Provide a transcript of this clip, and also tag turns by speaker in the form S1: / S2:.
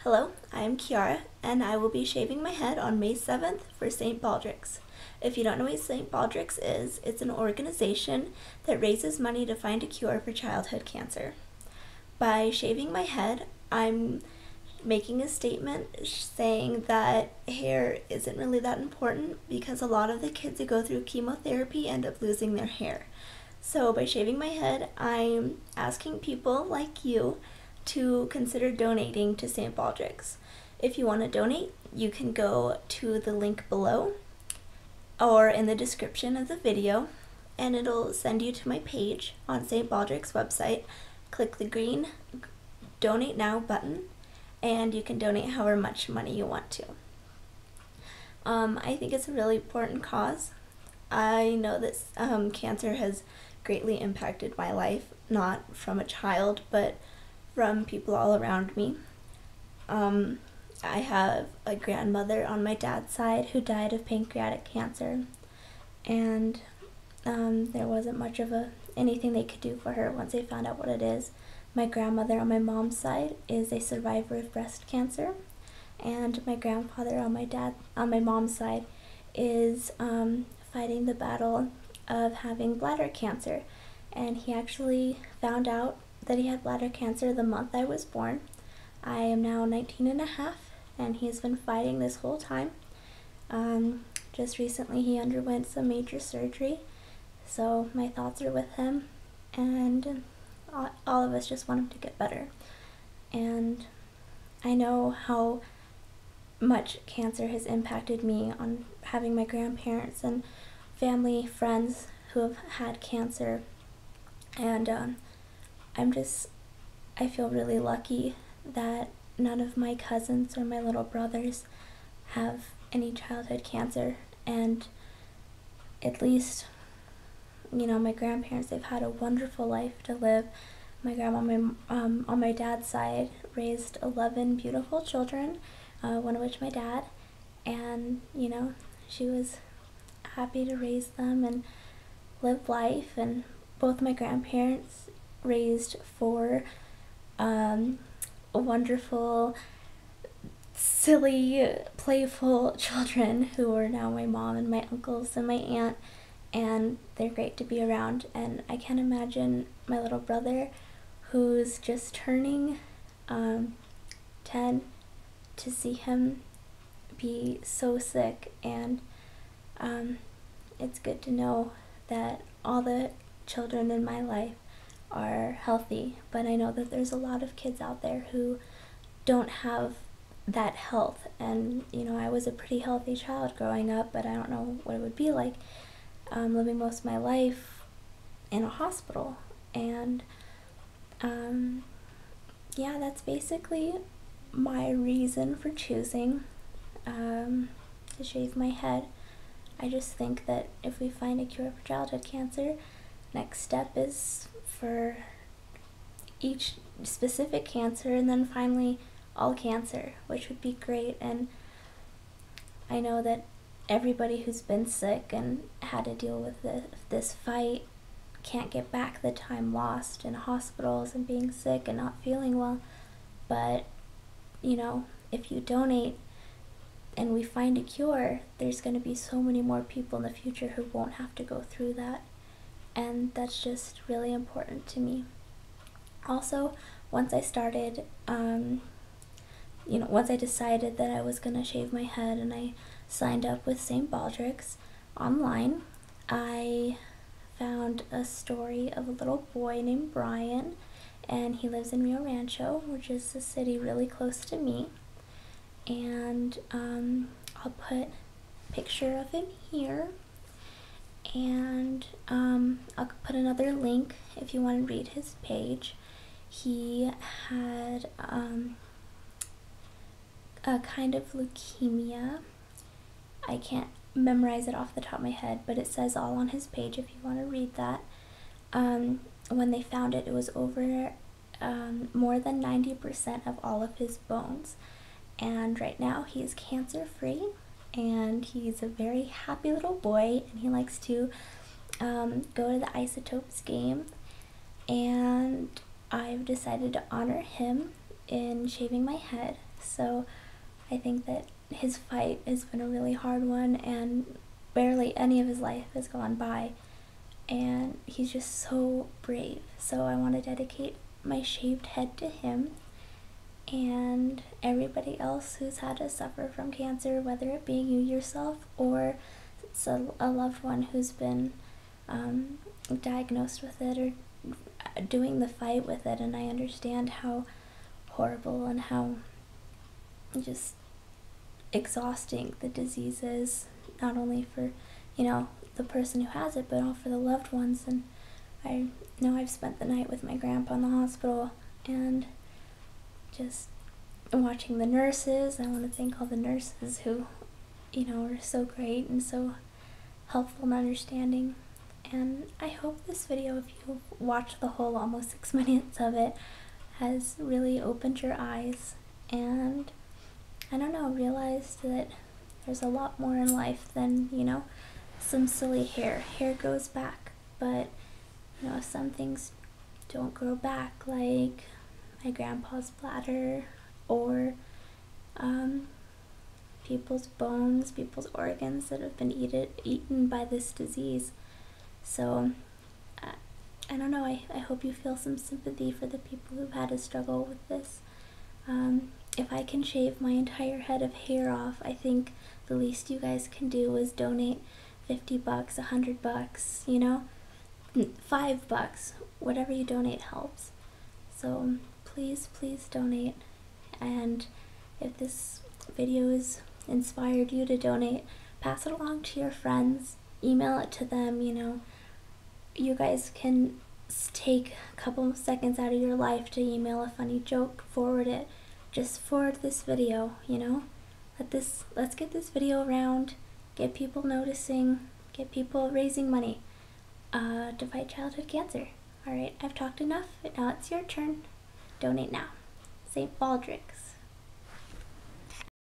S1: Hello, I am Kiara, and I will be shaving my head on May 7th for St. Baldrick's. If you don't know what St. Baldrick's is, it's an organization that raises money to find a cure for childhood cancer. By shaving my head, I'm making a statement saying that hair isn't really that important because a lot of the kids who go through chemotherapy end up losing their hair. So by shaving my head, I'm asking people like you to consider donating to St. Baldrick's. If you want to donate, you can go to the link below or in the description of the video, and it'll send you to my page on St. Baldrick's website. Click the green Donate Now button, and you can donate however much money you want to. I think it's a really important cause. I know that cancer has greatly impacted my life, not from a child, but from people all around me. I have a grandmother on my dad's side who died of pancreatic cancer, and there wasn't much of anything they could do for her once they found out what it is. My grandmother on my mom's side is a survivor of breast cancer, and my grandfather on my mom's side is fighting the battle of having bladder cancer, and he actually found out that he had bladder cancer the month I was born. I am now 19 and a half, and he's been fighting this whole time. Just recently he underwent some major surgery, so my thoughts are with him, and all of us just want him to get better. And I know how much cancer has impacted me on having my grandparents and family, friends who have had cancer, and I feel really lucky that none of my cousins or my little brothers have any childhood cancer, and at least, my grandparents, they've had a wonderful life to live. My grandma on my dad's side raised 11 beautiful children, one of which my dad, and she was happy to raise them and live life. And both my grandparents raised 4 wonderful, silly, playful children who are now my mom and my uncles and my aunt, and they're great to be around. And I can't imagine my little brother, who's just turning 10, to see him be so sick. And it's good to know that all the children in my life are healthy, but I know that there's a lot of kids out there who don't have that health. And I was a pretty healthy child growing up, but I don't know what it would be like living most of my life in a hospital. And yeah, that's basically my reason for choosing to shave my head. I just think that if we find a cure for childhood cancer, next step is for each specific cancer, and then finally all cancer, which would be great. And I know that everybody who's been sick and had to deal with this fight can't get back the time lost in hospitals and being sick and not feeling well. But if you donate and we find a cure, there's going to be so many more people in the future who won't have to go through that. And that's just really important to me. Also, once I started, once I decided that I was going to shave my head and I signed up with St. Baldrick's online, I found a story of a little boy named Brian, and he lives in Rio Rancho, which is a city really close to me. And I'll put a picture of him here, and I'll put another link if you want to read his page. He had a kind of leukemia. I can't memorize it off the top of my head, but it says all on his page if you want to read that. When they found it, it was over more than 90% of all of his bones. And right now he is cancer free, and he's a very happy little boy, and he likes to go to the Isotopes game. And I've decided to honor him in shaving my head. So I think that his fight has been a really hard one, and barely any of his life has gone by, and he's just so brave. So I want to dedicate my shaved head to him and everybody else who's had to suffer from cancer, whether it be you yourself or it's a loved one who's been diagnosed with it or doing the fight with it. And I understand how horrible and how just exhausting the disease is, not only for, you know, the person who has it, but all for the loved ones. And I know I've spent the night with my grandpa in the hospital, and just watching the nurses. I want to thank all the nurses who, you know, are so great and so helpful and understanding. And I hope this video, if you've watched the whole almost 6 minutes of it, has really opened your eyes and, I don't know, realized that there's a lot more in life than, you know, some silly hair. Hair grows back, but, you know, some things don't grow back, like my grandpa's bladder, or people's bones, people's organs that have been eaten by this disease. So I don't know, I hope you feel some sympathy for the people who've had to struggle with this. If I can shave my entire head of hair off, I think the least you guys can do is donate $50, $100, you know, $5, whatever you donate helps. So please, please donate. And if this video has inspired you to donate, pass it along to your friends, email it to them. You know, you guys can take a couple seconds out of your life to email a funny joke, forward it. Just forward this video, you know. Let's get this video around, get people noticing, get people raising money to fight childhood cancer. Alright, I've talked enough. Now it's your turn. Donate now. St. Baldrick's.